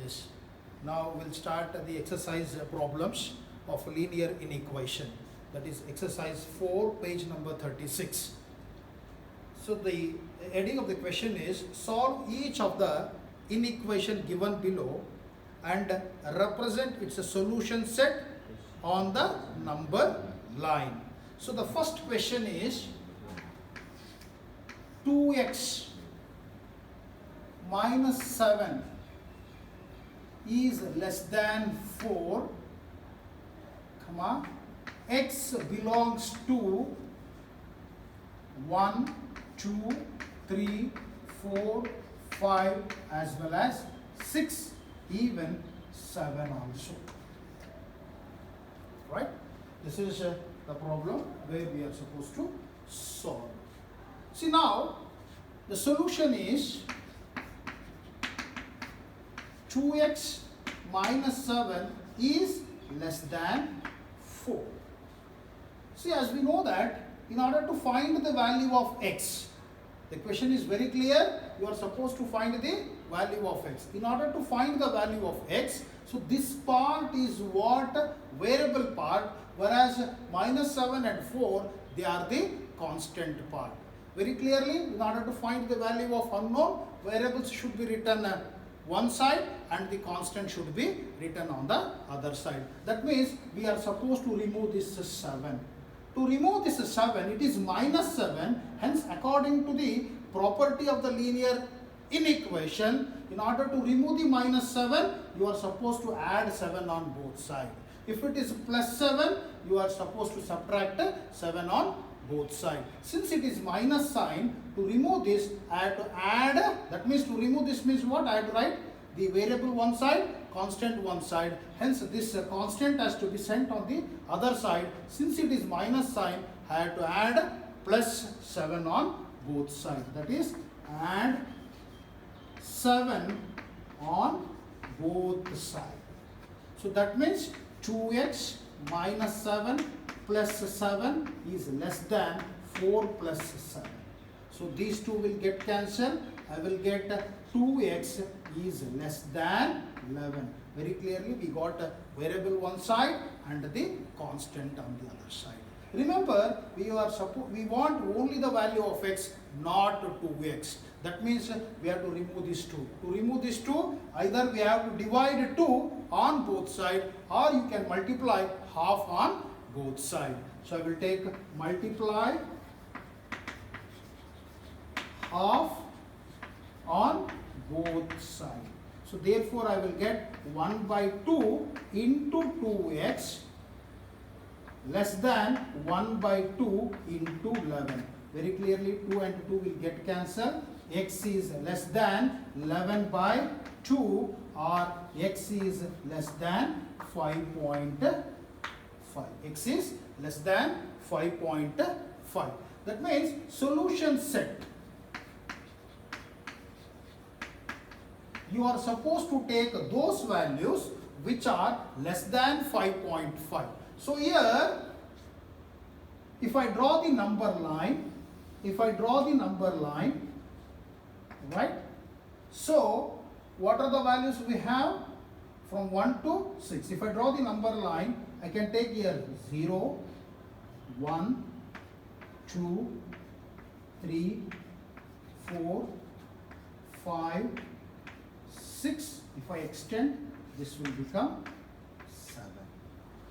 Yes. Now we'll start the exercise problems of linear inequation. That is exercise 4, page number 36. So the heading of the question is solve each of the inequation given below and represent its solution set on the number line. So the first question is 2x minus 7 is less than 4, comma, x belongs to 1, 2, 3, 4, 5 as well as 6, even 7 also. Right? This is the problem where we are supposed to solve. See, now the solution is 2x minus 7 is less than 4. See, as we know that in order to find the value of x, the question is very clear, you are supposed to find the value of x. In order to find the value of x, so this part is what? Variable part, whereas minus 7 and 4, they are the constant part. Very clearly, in order to find the value of unknown, variables should be written one side and the constant should be written on the other side. That means we are supposed to remove this 7. To remove this 7, it is minus 7. Hence, according to the property of the linear inequation, in order to remove the minus 7, you are supposed to add 7 on both sides. If it is plus 7, you are supposed to subtract 7 on both sides. Since it is minus sign, to remove this, I have to add, that means to remove this means what? I have to write the variable one side, constant one side. Hence, this constant has to be sent on the other side. Since it is minus sign, I have to add plus 7 on both sides. That is, add 7 on both sides. So that means 2x minus 7 plus 7 is less than 4 plus 7. So these two will get cancelled. I will get 2x is less than 11. Very clearly we got a variable one side and the constant on the other side. Remember, we want only the value of x, not 2x. That means we have to remove this 2. To remove this 2, either we have to divide 2 on both sides or you can multiply half on both sides. So I will take multiply half on both sides. So therefore I will get 1 by 2 into 2x less than 1 by 2 into 11. Very clearly 2 and 2 will get cancelled. X is less than 11 by 2 or x is less than 5.5. X is less than 5.5. That means solution set. You are supposed to take those values which are less than 5.5. So here, if I draw the number line, right? So, what are the values we have? From 1 to 6. If I draw the number line, I can take here 0, 1, 2, 3, 4, 5, 6. If I extend, this will become 7.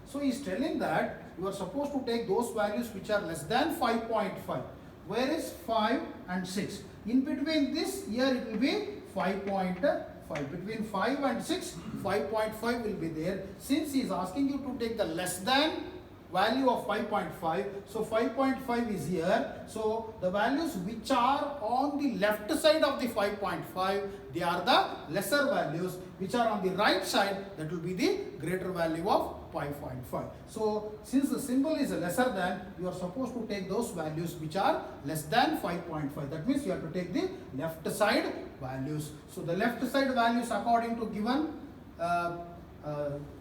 So he is telling that you are supposed to take those values which are less than 5.5. Where is 5 and 6? In between this, here it will be 5.5. Between 5 and 6, 5.5 will be there. Since he is asking you to take the less than value of 5.5, so 5.5 is here. So the values which are on the left side of the 5.5, they are the lesser values. Which are on the right side, that will be the greater value of 5.5. So since the symbol is lesser than, you are supposed to take those values which are less than 5.5. That means you have to take the left side values. So the left side values according to given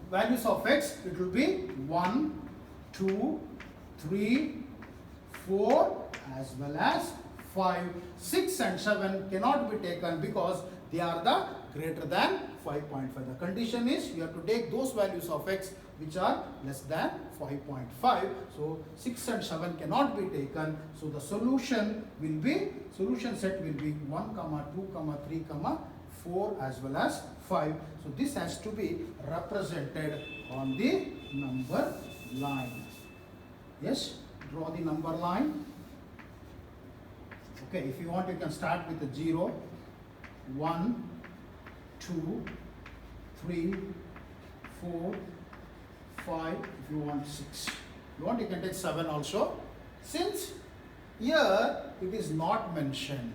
values of x, it will be 1, 2, 3, 4 as well as 5, 6 and 7 cannot be taken because they are the greater than 5.5. The condition is you have to take those values of x which are less than 5.5. So 6 and 7 cannot be taken. So the solution set will be 1, 2, 3, 4 as well as 5. So this has to be represented on the number line. Yes, draw the number line. Okay, if you want you can start with a 0, 1, 2, 3, 4, 5, if you want 6. If you want you can take 7 also. Since here it is not mentioned.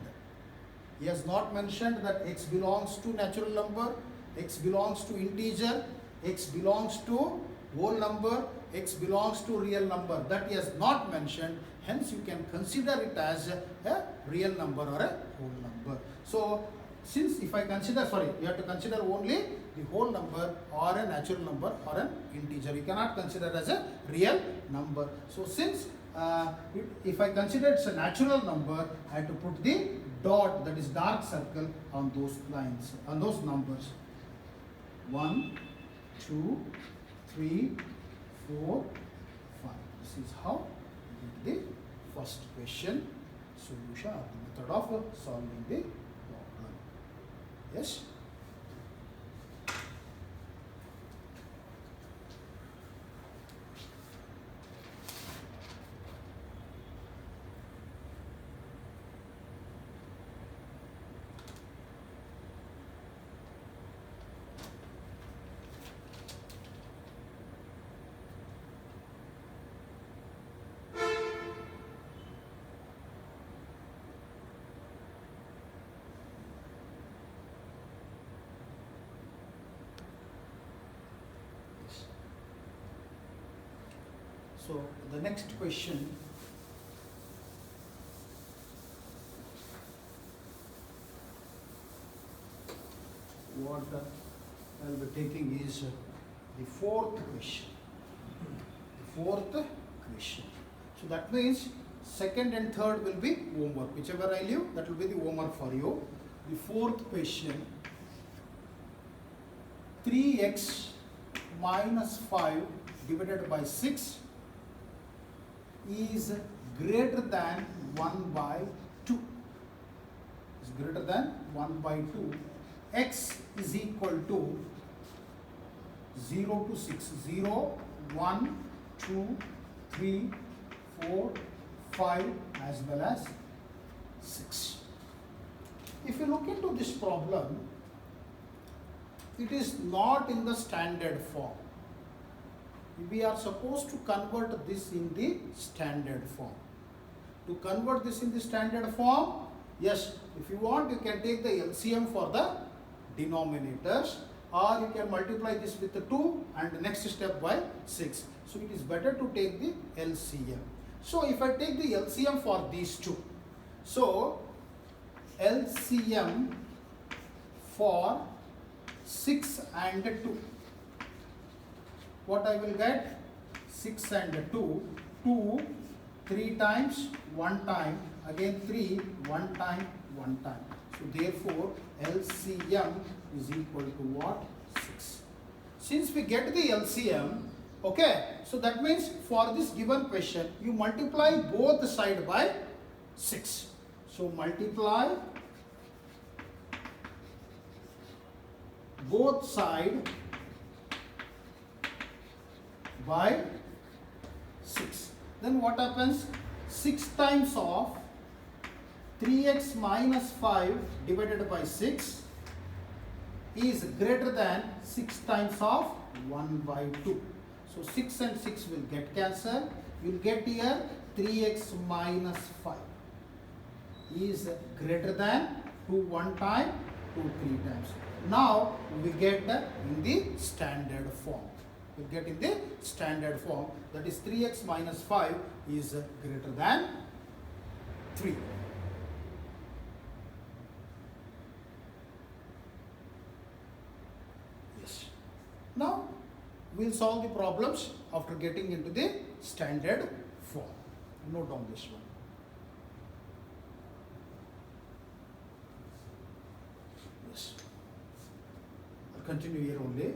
He has not mentioned that x belongs to natural number, x belongs to integer, x belongs to whole number, x belongs to real number. That he has not mentioned. Hence you can consider it as a real number or a whole number. So since if I consider, you have to consider only the whole number or a natural number or an integer. You cannot consider as a real number. So since if I consider it's a natural number, I have to put the dot, that is dark circle, on those lines, on those numbers. 1, 2, 3, 4, 5. This is how we get the first question solution or the method of solving the problem. Yes? So the next question, what I will be taking is the fourth question. The fourth question. So that means second and third will be homework. Whichever I leave, that will be the homework for you. The fourth question, 3x minus 5 divided by 6 is greater than 1 by 2. Is greater than 1 by 2. X is equal to 0 to 6. 0, 1, 2, 3, 4, 5 as well as 6. If you look into this problem, it is not in the standard form. We are supposed to convert this in the standard form. To convert this in the standard form, yes, if you want, you can take the LCM for the denominators, or you can multiply this with the 2 and the next step by 6. So it is better to take the LCM. So if I take the LCM for these two, so LCM for 6 and 2. What I will get? 6 and 2. 2, 3 times, 1 time, again 3, 1 time, 1 time. So therefore, LCM is equal to what? 6. Since we get the LCM, okay, so that means for this given question, you multiply both sides by 6. So multiply both sides by 6. Then what happens? 6 times of 3x minus 5 divided by 6 is greater than 6 times of 1 by 2. So 6 and 6 will get cancelled. You will get here 3x minus 5 is greater than 2 1 time, 2 3 times. Now we get in the standard form. We get in the standard form, that is 3x minus 5 is greater than 3. Yes. Now we will solve the problems after getting into the standard form. Note down this one. Yes. continue here only.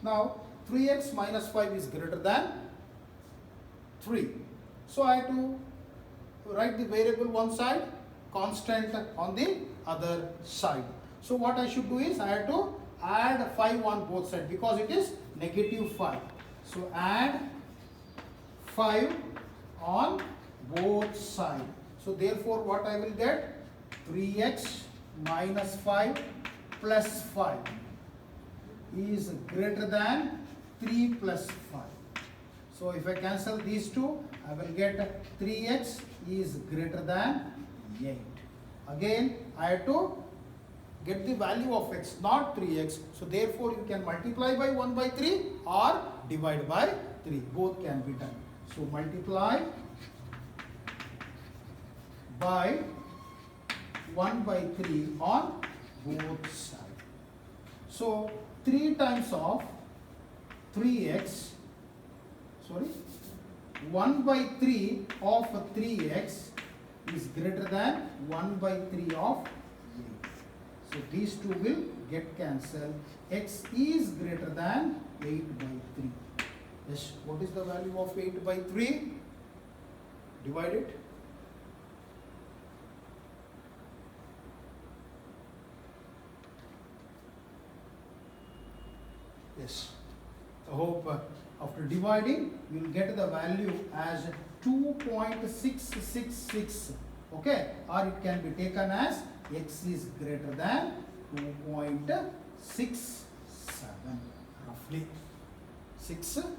Now 3x minus 5 is greater than 3. So I have to write the variable one side, constant on the other side. So what I should do is I have to add 5 on both sides because it is negative 5. So add 5 on both sides. So therefore what I will get? 3x minus 5 plus 5 is greater than 3 plus 5. So if I cancel these two, I will get 3x is greater than 8. Again, I have to get the value of x, not 3x. So therefore you can multiply by 1 by 3 or divide by 3. Both can be done. So multiply by 1 by 3 on both sides. So 3 times of 3x, sorry, 1 by 3 of 3x is greater than 1 by 3 of 8. So these two will get cancelled. X is greater than 8 by 3. Yes, what is the value of 8 by 3? Divide it. Yes, I hope after dividing you will get the value as 2.666. Okay, or it can be taken as x is greater than 2.67, roughly 67.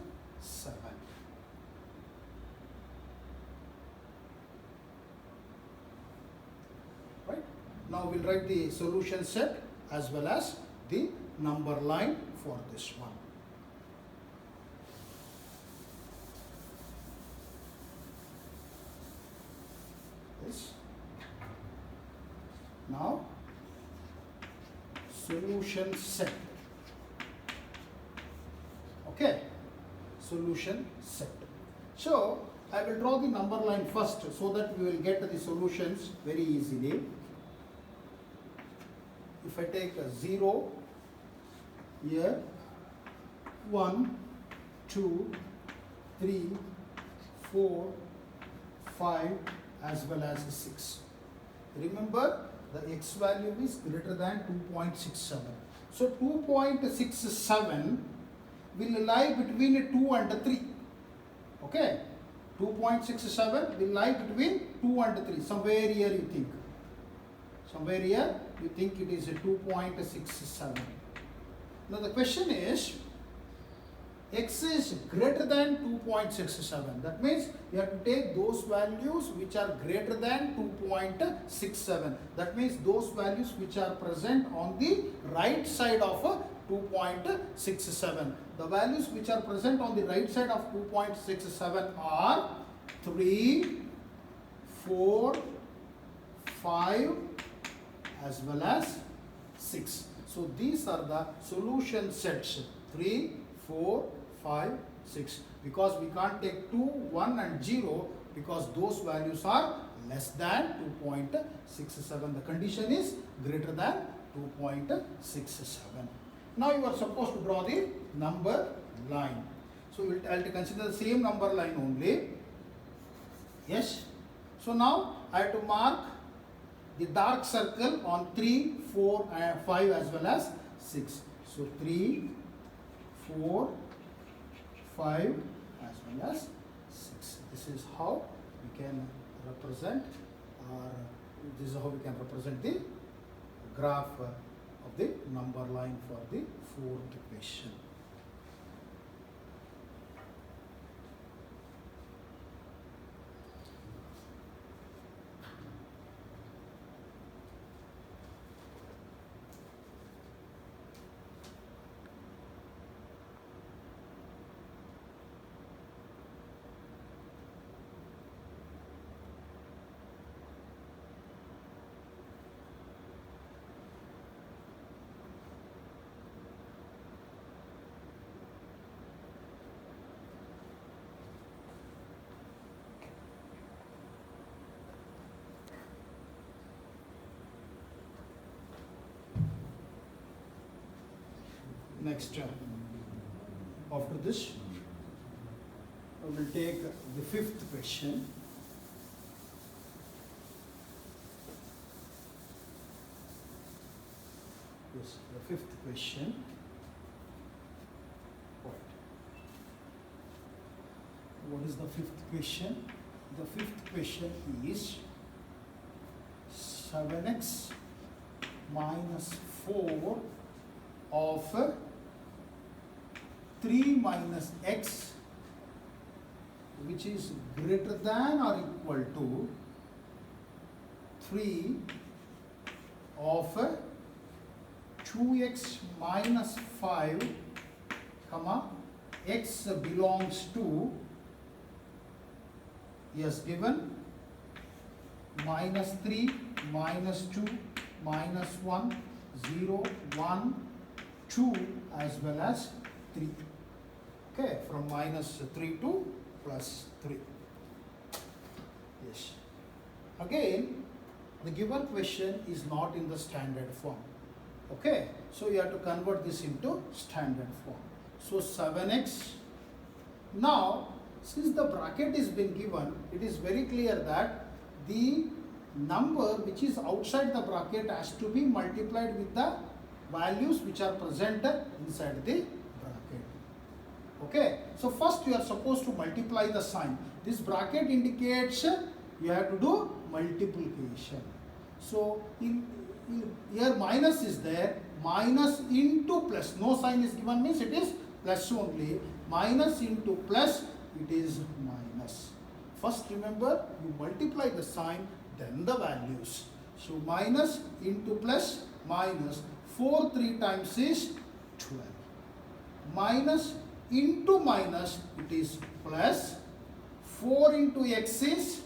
Right, now we'll write the solution set as well as the number line for this one. Yes. Now solution set. Okay, solution set. So I will draw the number line first so that we will get the solutions very easily. If I take a 0 here, 1, 2, 3, 4, 5 as well as 6. Remember, the x value is greater than 2.67. So 2.67 will lie between 2 and 3. Okay, 2.67 will lie between 2 and 3. Somewhere here you think. Somewhere here you think it is a 2.67. Now the question is, x is greater than 2.67. That means you have to take those values which are greater than 2.67. That means those values which are present on the right side of 2.67. The values which are present on the right side of 2.67 are 3, 4, 5 as well as 6. So these are the solution sets 3, 4, 5, 6. Because we can't take 2, 1 and 0 because those values are less than 2.67. The condition is greater than 2.67. Now you are supposed to draw the number line. So I will consider the same number line only. Yes. So now I have to mark the dark circle on 3, 4 and 5 as well as 6. So 3, 4, 5 as well as 6. This is how we can represent, or this is how we can represent the graph of the number line for the fourth equation. Next, after this, I will take the fifth question. Yes, the fifth question. Right. What is the fifth question? The fifth question is 7x minus 4 of 3 minus x, which is greater than or equal to 3 of 2x minus 5, comma, x belongs to, yes, given minus 3, minus 2, minus 1, 0, 1, 2, as well as 3. Okay, from minus 3 to plus 3. Yes. Again, the given question is not in the standard form. Okay, so you have to convert this into standard form. So 7x. Now, since the bracket is been given, it is very clear that the number which is outside the bracket has to be multiplied with the values which are present inside the bracket. Okay, so first you are supposed to multiply the sign. This bracket indicates you have to do multiplication. So here minus is there, minus into plus, no sign is given means it is plus only, minus into plus, it is minus. First remember, you multiply the sign, then the values. So minus into plus, minus, 4 3 times is 12. Minus into minus, it is plus, 4 into x is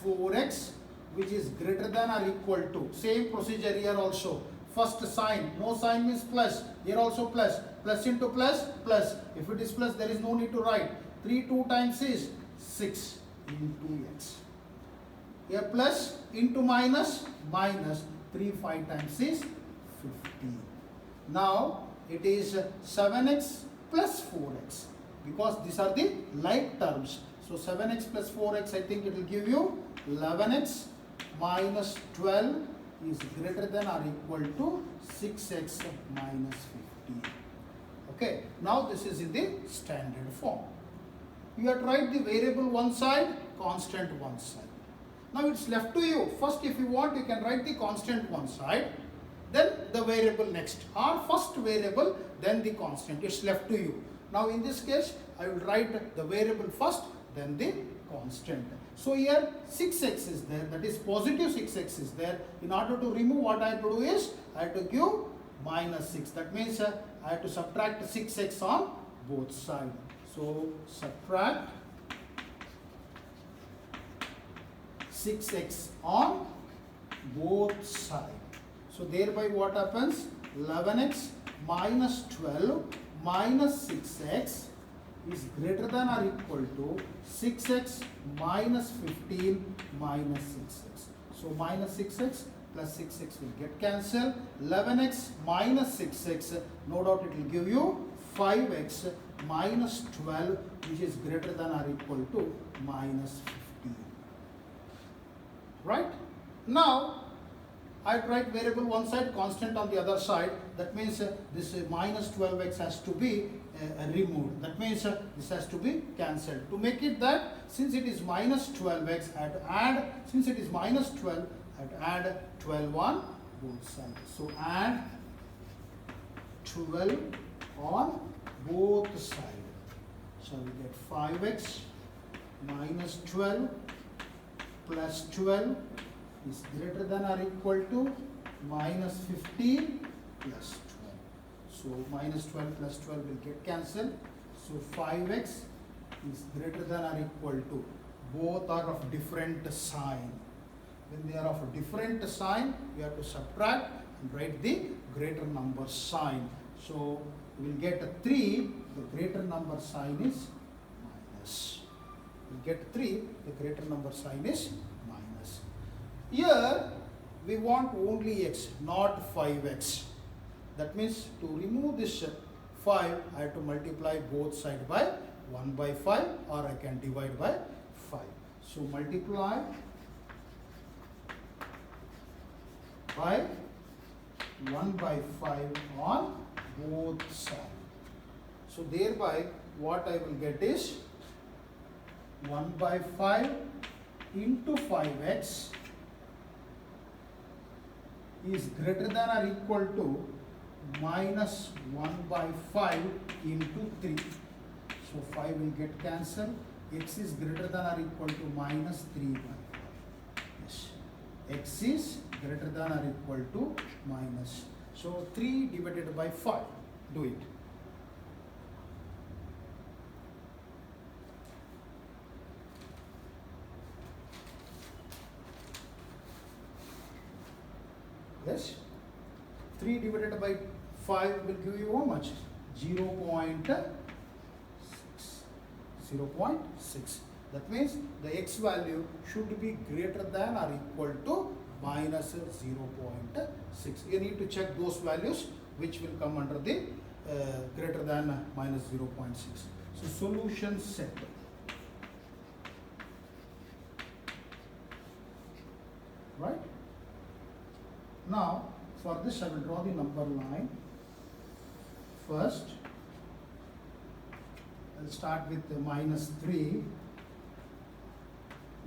4x, which is greater than or equal to. Same procedure here also. First sign, no sign means plus. Here also plus. Plus into plus, plus. If it is plus, there is no need to write. 3 2 times is 6 into x. Here plus into minus, minus. 3 5 times is 15. Now it is 7x plus 4x, because these are the like terms. So 7x plus 4x, I think it will give you 11x minus 12 is greater than or equal to 6x minus 15. Okay, now this is in the standard form. You have to write the variable one side, constant one side. Now it's left to you. First, if you want, you can write the constant one side, then the variable next, or first variable, then the constant. It's left to you. Now in this case, I will write the variable first, then the constant. So here 6x is there, that is positive 6x is there. In order to remove, what I have to do is, I have to give minus 6. That means I have to subtract 6x on both sides. So subtract 6x on both sides. So thereby what happens? 11x minus 12 minus 6x is greater than or equal to 6x minus 15 minus 6x. So minus 6x plus 6x will get cancelled. 11x minus 6x, no doubt it will give you 5x minus 12, which is greater than or equal to minus 15. Right? Now, I write variable one side, constant on the other side. That means this minus 12x has to be removed. That means this has to be cancelled. To make it that, since it is minus 12x, I have to add, since it is minus 12, I have to add 12 on both sides. So add 12 on both sides. So we get 5x minus 12 plus 12 is greater than or equal to minus 15 plus 12. So minus 12 plus 12 will get cancelled. So 5x is greater than or equal to, both are of different sign. When they are of a different sign, we have to subtract and write the greater number sign. So we will get a 3, the greater number sign is minus. We will get 3, the greater number sign is minus. Here we want only x, not 5x. That means to remove this 5, I have to multiply both sides by 1 by 5, or I can divide by 5. So multiply by 1 by 5 on both sides. So thereby what I will get is 1 by 5 into 5x is greater than or equal to minus 1 by 5 into 3. So 5 will get cancelled. X is greater than or equal to minus 3 by 5. Yes. X is greater than or equal to minus. So 3 divided by 5. Do it. Yes. 3 divided by 5 will give you how much? 0.6. 0.6. That means the x value should be greater than or equal to minus 0.6. You need to check those values which will come under the greater than minus 0.6. So solution set. Right? Now for this I will draw the number line. First I'll start with the minus 3,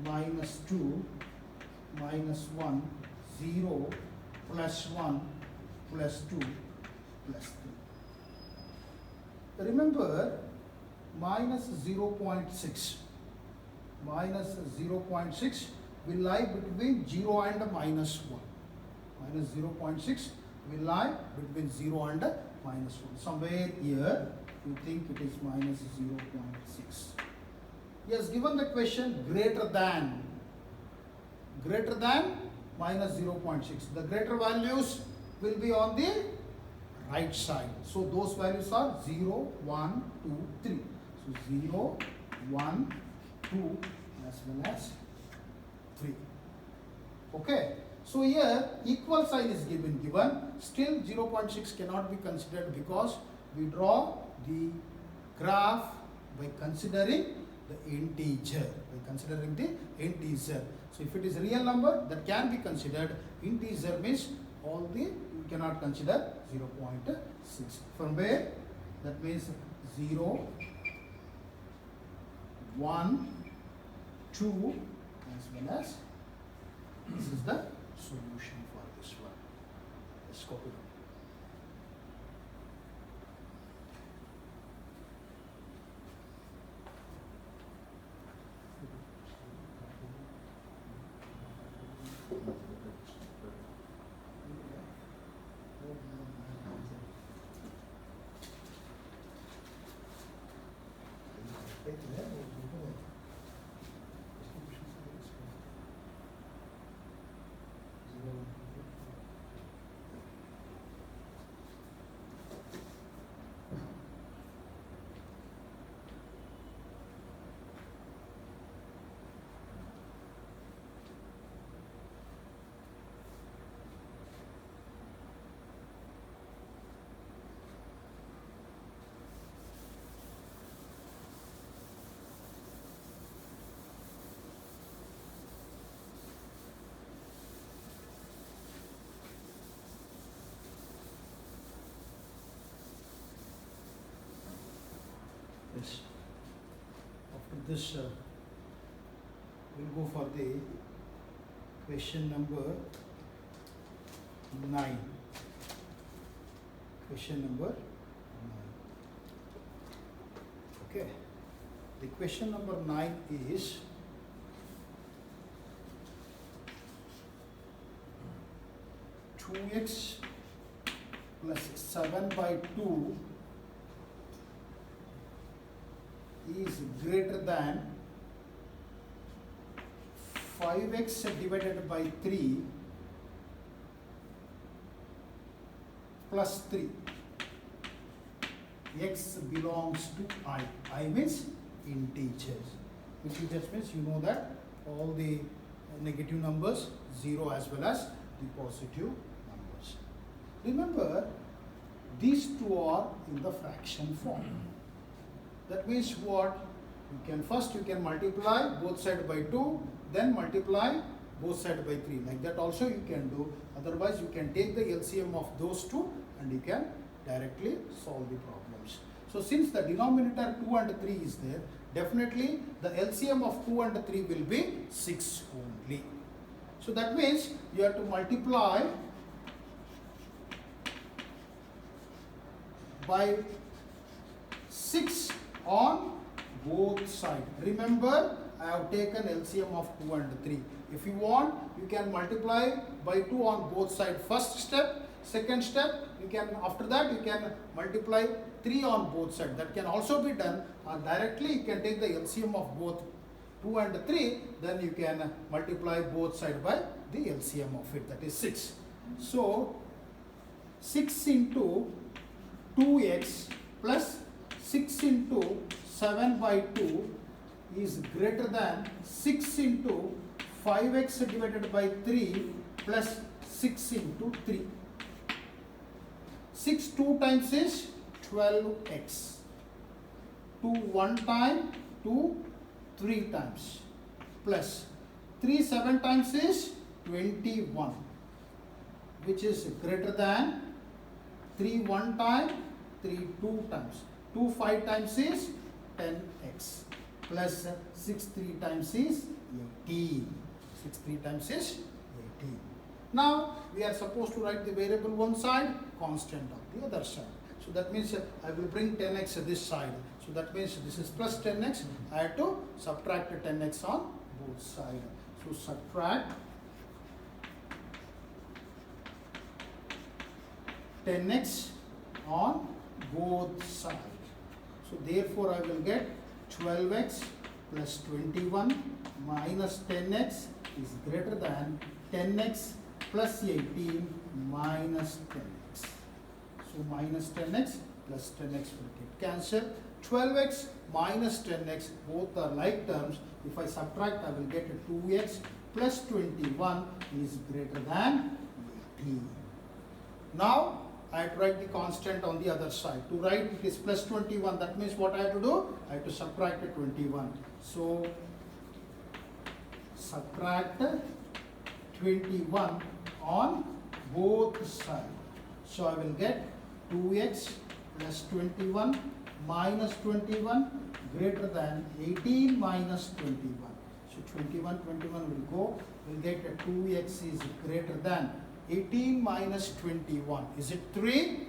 minus 2, minus 1, 0, plus 1, plus 2, plus 3. Remember, minus 0.6. Minus 0.6 will lie between 0 and minus 1. Minus 0.6 will lie between 0 and minus 1. Somewhere here, you think it is minus 0.6. Yes, given the question greater than minus 0.6. The greater values will be on the right side. So those values are 0, 1, 2, 3. So 0, 1, 2 as well as 3. Okay. So here equal sign is given. Still 0.6 cannot be considered because we draw the graph by considering the integer. So if it is a real number, that can be considered. Integer means you cannot consider 0.6. From where? That means 0, 1, 2 as well as this is the solution for this one. Let's copy it. Yes. After this, we'll go for the question number 9. Question number 9. Okay. The question number 9 is two x plus 7 by 2 is greater than 5x divided by 3 plus 3. X belongs to I. I means integers. Integers means you know that all the negative numbers, 0 as well as the positive numbers. Remember, these two are in the fraction form. That means what? You can multiply both sides by 2, then multiply both sides by 3. Like that also you can do. Otherwise you can take the LCM of those two and you can directly solve the problems. So since the denominator 2 and 3 is there, definitely the LCM of 2 and 3 will be 6 only. So that means you have to multiply by 6 on both sides. Remember, I have taken LCM of 2 and 3. If you want, you can multiply by 2 on both sides. First step. Second step, you can, after that you can multiply 3 on both sides. That can also be done. Or directly you can take the LCM of both 2 and 3. Then you can multiply both sides by the LCM of it. That is 6. So 6 into 2x plus 6 into 7 by 2 is greater than 6 into 5x divided by 3 plus 6 into 3. 6 2 times is 12x. 2 1 time, 2 3 times, plus 3 7 times is 21, which is greater than 3 1 time, 3 2 times, 2 5 times is 10x, plus 6 3 times is 18. 6 3 times is 18. Now we are supposed to write the variable one side, constant on the other side. So that means I will bring 10x this side. So that means this is plus 10x. I have to subtract 10x on both sides. So subtract 10x on both sides. So therefore I will get 12x plus 21 minus 10x is greater than 10x plus 18 minus 10x. So minus 10x plus 10x will get cancelled. 12x minus 10x, both are like terms. If I subtract, I will get 2x plus 21 is greater than 18. Now I have to write the constant on the other side. To write it is plus 21. That means what I have to do? I have to subtract 21. So subtract 21 on both sides. So I will get 2x plus 21 minus 21 greater than 18 minus 21. So 21 will go. We'll get 2x is greater than 18 minus 21. Is it 3?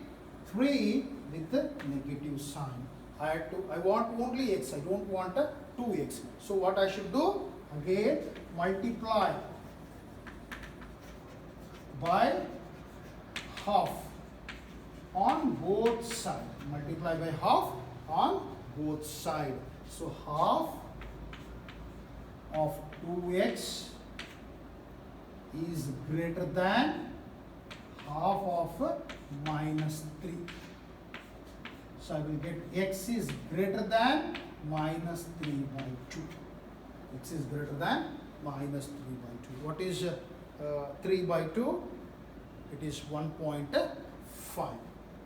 3 with the negative sign. I want only x. I don't want a 2x. So what I should do? Again multiply by half on both sides. Multiply by half on both sides. So half of 2x is greater than half of minus 3. So I will get x is greater than minus 3 by 2. X is greater than minus 3 by 2. What is 3 by 2? It is 1.5.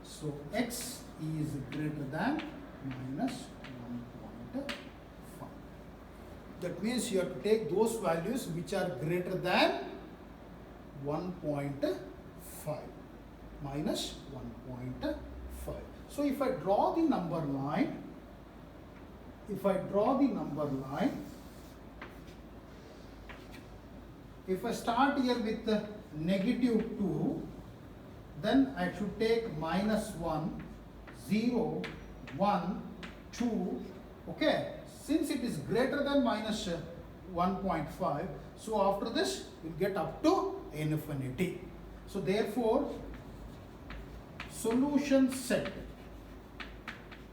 So x is greater than minus 1.5. That means you have to take those values which are greater than 1.5 minus 1.5. So if I draw the number line, if I start here with the negative 2, then I should take minus 1, 0, 1, 2, okay. Since it is greater than minus 1.5, so after this we will get up to infinity. So therefore, solution set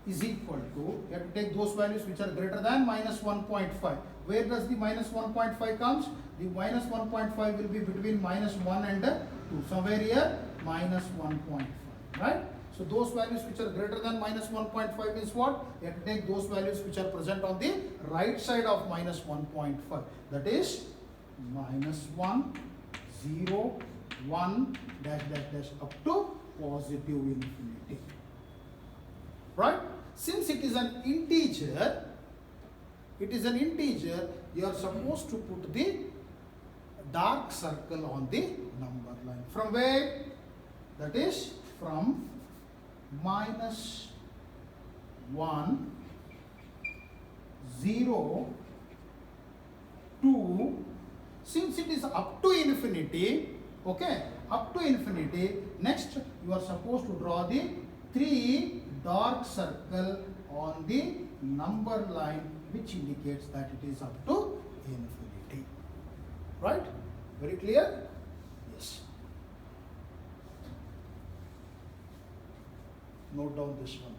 is equal to, you have to take those values which are greater than minus 1.5. Where does the minus 1.5 comes? The minus 1.5 will be between minus 1 and 2. Somewhere here, minus 1.5, right? So those values which are greater than minus 1.5 is what? You have to take those values which are present on the right side of minus 1.5. That is minus 1, 0, 1, dash, dash, dash, up to positive infinity. Right? Since it is an integer, you are supposed to put the dark circle on the number line. From where? That is from minus 1, 0 to, since it is up to infinity, okay, up to infinity, next you are supposed to draw the 3 dark circle on the number line which indicates that it is up to infinity. Right? Very clear? Yes. Note down this one.